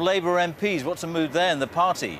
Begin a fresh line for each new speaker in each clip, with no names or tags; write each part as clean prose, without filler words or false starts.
Labour MPs. What's the mood there in the party?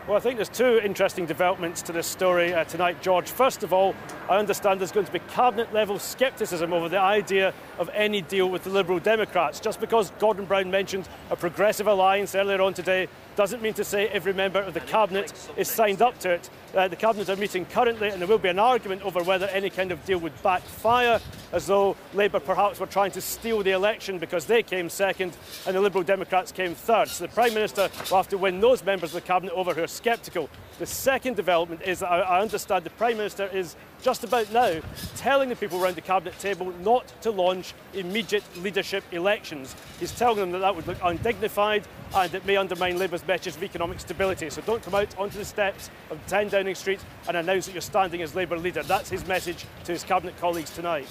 Well, I think there's two interesting developments to this story tonight, George. First of all, I understand there's going to be cabinet-level scepticism over the idea of any deal with the Liberal Democrats. Just because Gordon Brown mentioned a progressive alliance earlier on today doesn't mean to say every member of the Cabinet is signed up to it. The Cabinet are meeting currently, and there will be an argument over whether any kind of deal would backfire, as though Labour perhaps were trying to steal the election because they came second and the Liberal Democrats came third. So the Prime Minister will have to win those members of the Cabinet over who are sceptical. The second development is that I understand the Prime Minister is just about now telling the people around the Cabinet table not to launch immediate leadership elections. He's telling them that that would look undignified and it may undermine Labour's message of economic stability. So don't come out onto the steps of 10 Downing Street and announce that you're standing as Labour leader. That's his message to his Cabinet colleagues tonight.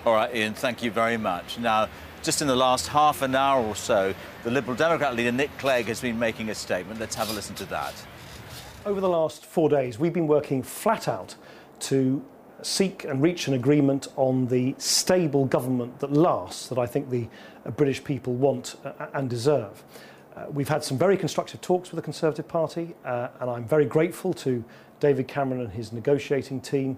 All right, Ian, thank you very much. Now, just in the last half an hour or so, the Liberal Democrat leader, Nick Clegg, has been making a statement. Let's have a listen to that.
Over the last 4 days, we've been working flat out to seek and reach an agreement on the stable government that lasts, that I think the British people want and deserve. We've had some very constructive talks with the Conservative Party, and I'm very grateful to David Cameron and his negotiating team.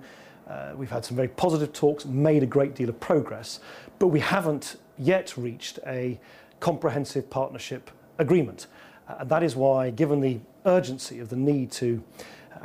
We've had some very positive talks, made a great deal of progress, but we haven't yet reached a comprehensive partnership agreement. And that is why, given the urgency of the need to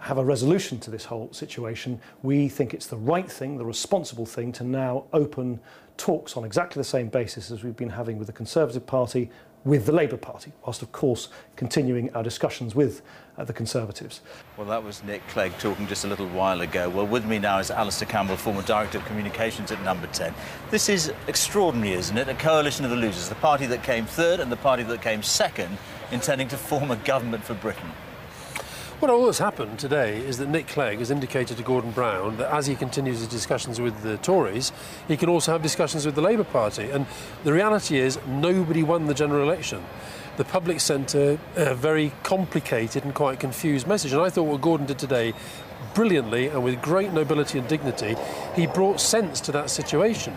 have a resolution to this whole situation, we think it's the right thing, the responsible thing, to now open talks on exactly the same basis as we've been having with the Conservative Party, with the Labour Party, whilst of course continuing our discussions with the Conservatives.
Well, that was Nick Clegg talking just a little while ago. Well, with me now is Alistair Campbell, former Director of Communications at Number 10. This is extraordinary, isn't it? A coalition of the losers, the party that came third and the party that came second, intending to form a government for Britain.
Well, all that's happened today is that Nick Clegg has indicated to Gordon Brown that as he continues his discussions with the Tories, he can also have discussions with the Labour Party. And the reality is nobody won the general election. The public sent a very complicated and quite confused message. And I thought what Gordon did today brilliantly and with great nobility and dignity, he brought sense to that situation.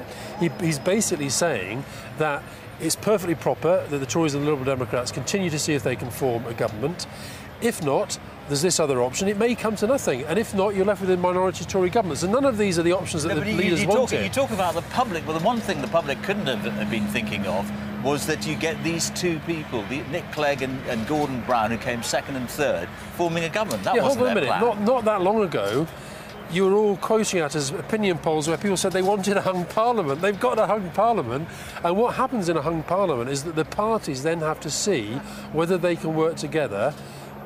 He's basically saying that it's perfectly proper that the Tories and the Liberal Democrats continue to see if they can form a government. If not, there's this other option. It may come to nothing. And if not, you're left with a minority Tory government. So none of these are the options that the leaders wanted.
You talk about the public. Well, the one thing the public couldn't have been thinking of was that you get these two people, Nick Clegg and Gordon Brown, who came second and third, forming a government. That wasn't their plan.
Not that long ago, you were all quoting at us opinion polls where people said they wanted a hung parliament. They've got a hung parliament, and what happens in a hung parliament is that the parties then have to see whether they can work together,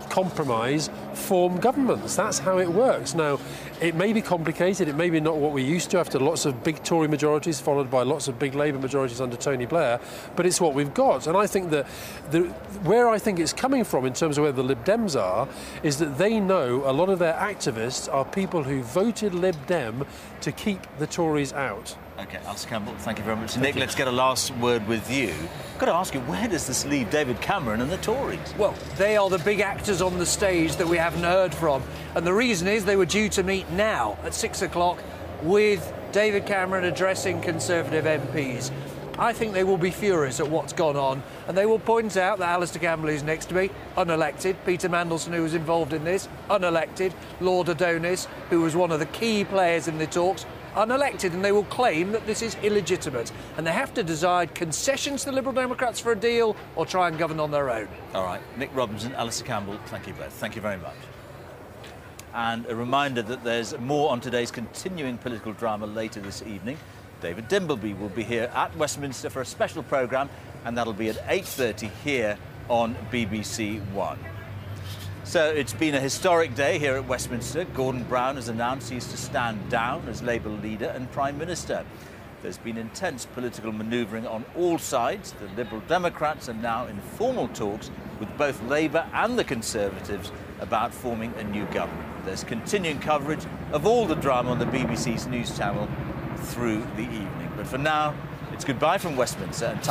compromise, form governments. That's how it works. Now, it may be complicated, it may be not what we're used to after lots of big Tory majorities followed by lots of big Labour majorities under Tony Blair, but it's what we've got. And I think that where I think it's coming from in terms of where the Lib Dems are is that they know a lot of their activists are people who voted Lib Dem to keep the Tories out.
OK, Alistair Campbell, thank you very much. Nick, let's get a last word with you. I've got to ask you, where does this leave David Cameron and the Tories?
Well, they are the big actors on the stage that we haven't heard from. And the reason is they were due to meet now at 6 o'clock with David Cameron addressing Conservative MPs. I think they will be furious at what's gone on, and they will point out that Alistair Campbell, who's next to me, unelected, Peter Mandelson, who was involved in this, unelected, Lord Adonis, who was one of the key players in the talks, unelected, and they will claim that this is illegitimate. And they have to decide concessions to the Liberal Democrats for a deal or try and govern on their own.
All right. Nick Robinson, Alistair Campbell, thank you both. Thank you very much. And a reminder that there's more on today's continuing political drama later this evening. David Dimbleby will be here at Westminster for a special programme, and that'll be at 8:30 here on BBC One. So it's been a historic day here at Westminster. Gordon Brown has announced he's to stand down as Labour leader and Prime Minister. There's been intense political manoeuvring on all sides. The Liberal Democrats are now in formal talks with both Labour and the Conservatives about forming a new government. There's continuing coverage of all the drama on the BBC's news channel through the evening. But for now, it's goodbye from Westminster and time